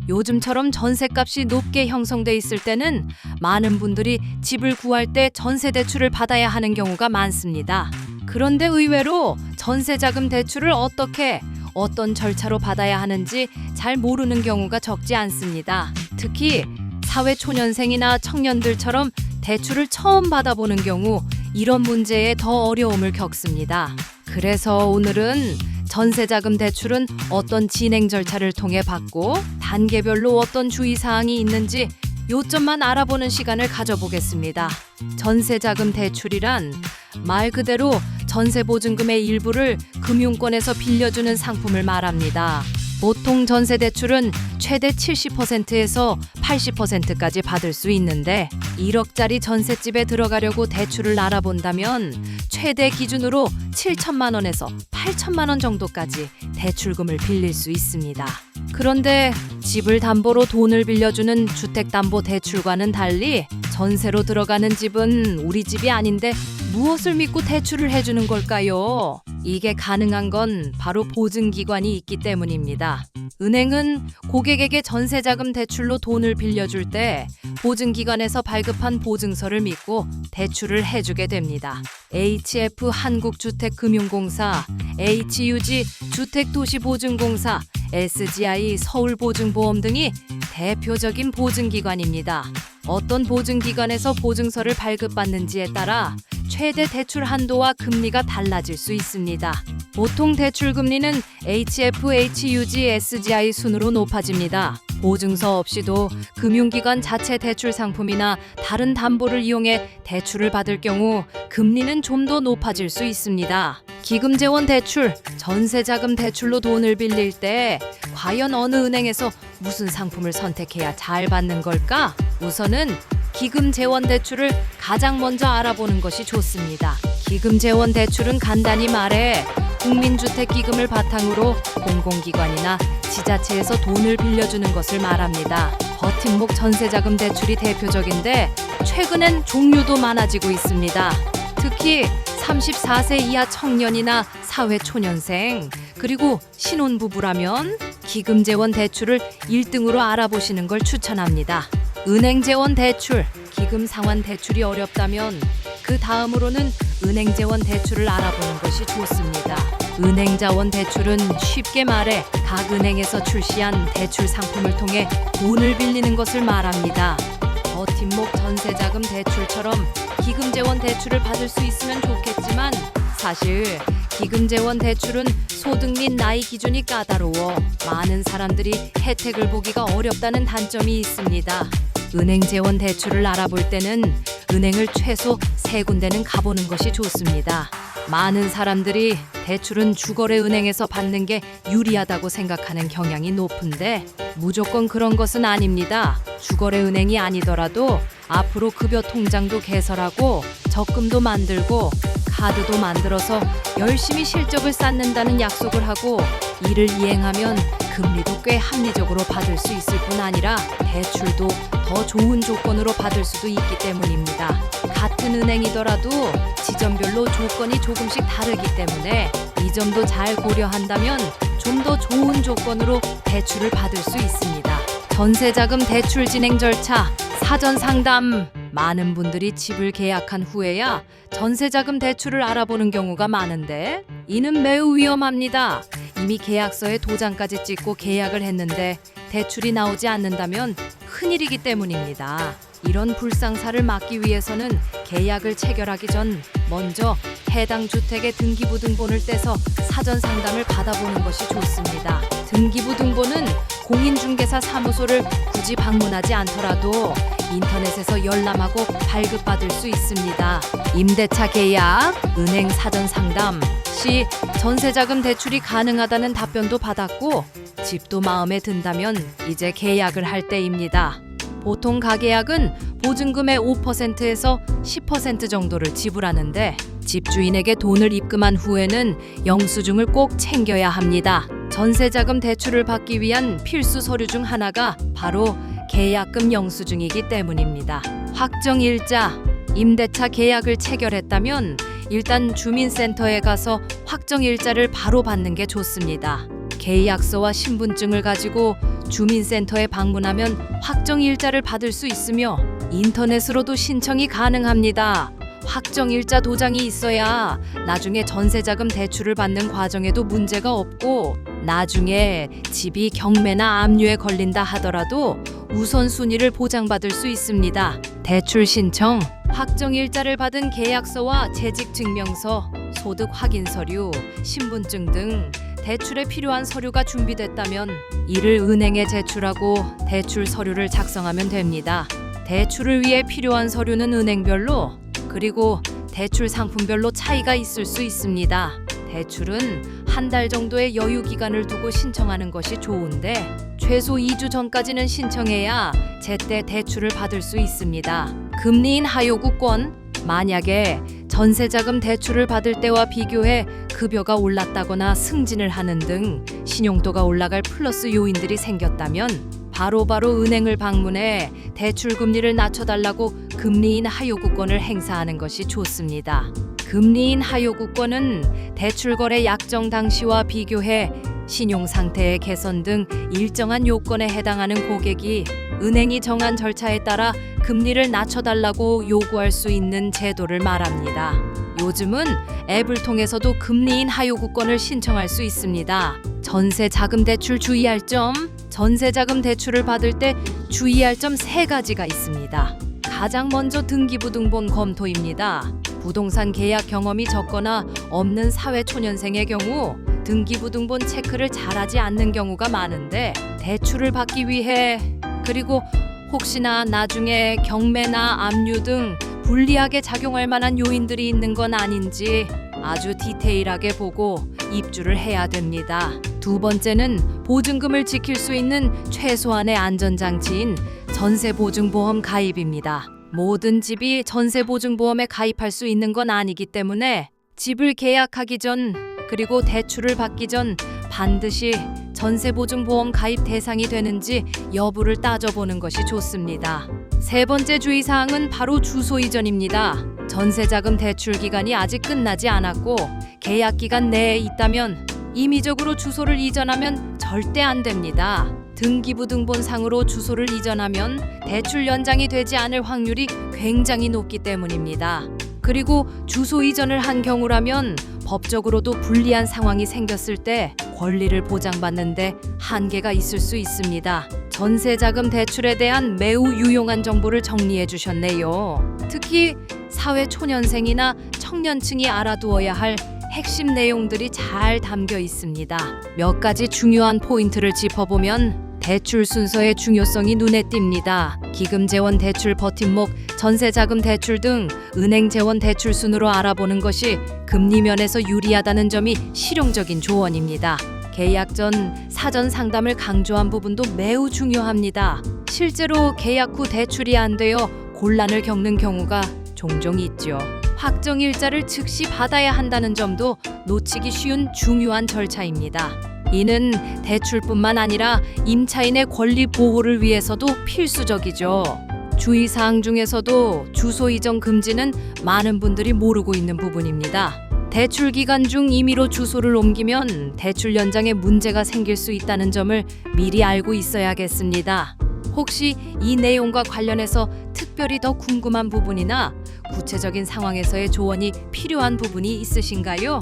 요즘처럼 전셋값이 높게 형성돼 있을 때는 많은 분들이 집을 구할 때 전세 대출을 받아야 하는 경우가 많습니다. 그런데 의외로 전세자금 대출을 어떤 절차로 받아야 하는지 잘 모르는 경우가 적지 않습니다. 특히 사회초년생이나 청년들처럼 대출을 처음 받아보는 경우 이런 문제에 더 어려움을 겪습니다. 그래서 오늘은 전세자금 대출은 어떤 진행 절차를 통해 받고 단계별로 어떤 주의사항이 있는지 요점만 알아보는 시간을 가져보겠습니다. 전세자금 대출이란 말 그대로 전세보증금의 일부를 금융권에서 빌려주는 상품을 말합니다. 보통 전세대출은 최대 70%에서 80%까지 받을 수 있는데 1억짜리 전셋집에 들어가려고 대출을 알아본다면 최대 기준으로 7천만 원에서 8천만 원 정도까지 대출금을 빌릴 수 있습니다. 그런데 집을 담보로 돈을 빌려주는 주택담보대출과는 달리 전세로 들어가는 집은 우리 집이 아닌데 무엇을 믿고 대출을 해주는 걸까요? 이게 가능한 건 바로 보증기관이 있기 때문입니다. 은행은 고객에게 전세자금 대출로 돈을 빌려줄 때 보증기관에서 발급한 보증서를 믿고 대출을 해주게 됩니다. HF 한국주택금융공사, HUG 주택도시보증공사, SGI 서울보증보험 등이 대표적인 보증기관입니다. 어떤 보증기관에서 보증서를 발급받는지에 따라 최대 대출 한도와 금리가 달라질 수 있습니다. 보통 대출 금리는 HF, HUG, SGI 순으로 높아집니다. 보증서 없이도 금융기관 자체 대출 상품이나 다른 담보를 이용해 대출을 받을 경우 금리는 좀 더 높아질 수 있습니다. 기금재원 대출, 전세자금 대출로 돈을 빌릴 때 과연 어느 은행에서 무슨 상품을 선택해야 잘 받는 걸까? 우선은 기금재원 대출을 가장 먼저 알아보는 것이 좋습니다. 기금재원 대출은 간단히 말해 국민주택기금을 바탕으로 공공기관이나 지자체에서 돈을 빌려주는 것을 말합니다. 버팀목 전세자금 대출이 대표적인데 최근엔 종류도 많아지고 있습니다. 특히 34세 이하 청년이나 사회초년생 그리고 신혼부부라면 기금재원 대출을 1등으로 알아보시는 걸 추천합니다. 은행재원 대출, 기금상환 대출이 어렵다면 그 다음으로는 은행재원 대출을 알아보는 것이 좋습니다. 은행자원 대출은 쉽게 말해 각 은행에서 출시한 대출 상품을 통해 돈을 빌리는 것을 말합니다. 버팀목 전세자금 대출처럼 기금재원 대출을 받을 수 있으면 좋겠지만 사실 기금재원 대출은 소득 및 나이 기준이 까다로워 많은 사람들이 혜택을 보기가 어렵다는 단점이 있습니다. 은행재원 대출을 알아볼 때는 은행을 최소 3군데는 가보는 것이 좋습니다. 많은 사람들이 대출은 주거래 은행에서 받는 게 유리하다고 생각하는 경향이 높은데 무조건 그런 것은 아닙니다. 주거래 은행이 아니더라도 앞으로 급여 통장도 개설하고 적금도 만들고 카드도 만들어서 열심히 실적을 쌓는다는 약속을 하고 이를 이행하면 금리도 꽤 합리적으로 받을 수 있을 뿐 아니라 대출도 더 좋은 조건으로 받을 수도 있기 때문입니다. 같은 은행이더라도 지점별로 조건이 조금씩 다르기 때문에 이 점도 잘 고려한다면 좀 더 좋은 조건으로 대출을 받을 수 있습니다. 전세자금 대출 진행 절차, 사전 상담. 많은 분들이 집을 계약한 후에야 전세자금 대출을 알아보는 경우가 많은데 이는 매우 위험합니다. 이미 계약서에 도장까지 찍고 계약을 했는데 대출이 나오지 않는다면 큰일이기 때문입니다. 이런 불상사를 막기 위해서는 계약을 체결하기 전 먼저 해당 주택의 등기부 등본을 떼서 사전 상담을 받아보는 것이 좋습니다. 등기부 등본은 공인중개사 사무소를 굳이 방문하지 않더라도 인터넷에서 열람하고 발급받을 수 있습니다. 임대차 계약, 은행 사전 상담 시 전세자금 대출이 가능하다는 답변도 받았고 집도 마음에 든다면 이제 계약을 할 때입니다. 보통 가계약은 보증금의 5%에서 10% 정도를 지불하는데 집주인에게 돈을 입금한 후에는 영수증을 꼭 챙겨야 합니다. 전세자금 대출을 받기 위한 필수 서류 중 하나가 바로 계약금 영수증이기 때문입니다. 확정일자, 임대차 계약을 체결했다면 일단 주민센터에 가서 확정일자를 바로 받는 게 좋습니다. 계약서와 신분증을 가지고 주민센터에 방문하면 확정일자를 받을 수 있으며 인터넷으로도 신청이 가능합니다. 확정일자 도장이 있어야 나중에 전세자금 대출을 받는 과정에도 문제가 없고 나중에 집이 경매나 압류에 걸린다 하더라도 우선순위를 보장받을 수 있습니다. 대출 신청, 확정일자를 받은 계약서와 재직증명서, 소득 확인 서류, 신분증 등 대출에 필요한 서류가 준비됐다면 이를 은행에 제출하고 대출 서류를 작성하면 됩니다. 대출을 위해 필요한 서류는 은행별로 그리고 대출 상품별로 차이가 있을 수 있습니다. 대출은 한 달 정도의 여유 기간을 두고 신청하는 것이 좋은데 최소 2주 전까지는 신청해야 제때 대출을 받을 수 있습니다. 금리인 하요구권, 만약에 전세자금 대출을 받을 때와 비교해 급여가 올랐다거나 승진을 하는 등 신용도가 올라갈 플러스 요인들이 생겼다면 바로바로 은행을 방문해 대출 금리를 낮춰달라고 금리인 하요구권을 행사하는 것이 좋습니다. 금리인 하요구권은 대출 거래 약정 당시와 비교해 신용 상태의 개선 등 일정한 요건에 해당하는 고객이 은행이 정한 절차에 따라 금리를 낮춰달라고 요구할 수 있는 제도를 말합니다. 요즘은 앱을 통해서도 금리인 하요구권을 신청할 수 있습니다. 전세 자금 대출 주의할 점, 전세 자금 대출을 받을 때 주의할 점 3가지가 있습니다. 가장 먼저 등기부등본 검토입니다. 부동산 계약 경험이 적거나 없는 사회초년생의 경우 등기부등본 체크를 잘하지 않는 경우가 많은데 대출을 받기 위해 그리고 혹시나 나중에 경매나 압류 등 불리하게 작용할 만한 요인들이 있는 건 아닌지 아주 디테일하게 보고 입주를 해야 됩니다. 두 번째는 보증금을 지킬 수 있는 최소한의 안전장치인 전세보증보험 가입입니다. 모든 집이 전세보증보험에 가입할 수 있는 건 아니기 때문에 집을 계약하기 전 그리고 대출을 받기 전 반드시 전세보증보험 가입 대상이 되는지 여부를 따져보는 것이 좋습니다. 세 번째 주의사항은 바로 주소 이전입니다. 전세자금 대출 기간이 아직 끝나지 않았고 계약 기간 내에 있다면 임의적으로 주소를 이전하면 절대 안 됩니다. 등기부등본상으로 주소를 이전하면 대출 연장이 되지 않을 확률이 굉장히 높기 때문입니다. 그리고 주소 이전을 한 경우라면 법적으로도 불리한 상황이 생겼을 때 권리를 보장받는데 한계가 있을 수 있습니다. 전세자금 대출에 대한 매우 유용한 정보를 정리해 주셨네요. 특히 사회초년생이나 청년층이 알아두어야 할 핵심 내용들이 잘 담겨 있습니다. 몇 가지 중요한 포인트를 짚어보면 대출 순서의 중요성이 눈에 띕니다. 기금재원 대출 버팀목, 전세자금 대출 등 은행 재원 대출 순으로 알아보는 것이 금리 면에서 유리하다는 점이 실용적인 조언입니다. 계약 전 사전 상담을 강조한 부분도 매우 중요합니다. 실제로 계약 후 대출이 안 되어 곤란을 겪는 경우가 종종 있죠. 확정일자를 즉시 받아야 한다는 점도 놓치기 쉬운 중요한 절차입니다. 이는 대출뿐만 아니라 임차인의 권리 보호를 위해서도 필수적이죠. 주의사항 중에서도 주소 이전 금지는 많은 분들이 모르고 있는 부분입니다. 대출 기간 중 임의로 주소를 옮기면 대출 연장에 문제가 생길 수 있다는 점을 미리 알고 있어야겠습니다. 혹시 이 내용과 관련해서 특별히 더 궁금한 부분이나 구체적인 상황에서의 조언이 필요한 부분이 있으신가요?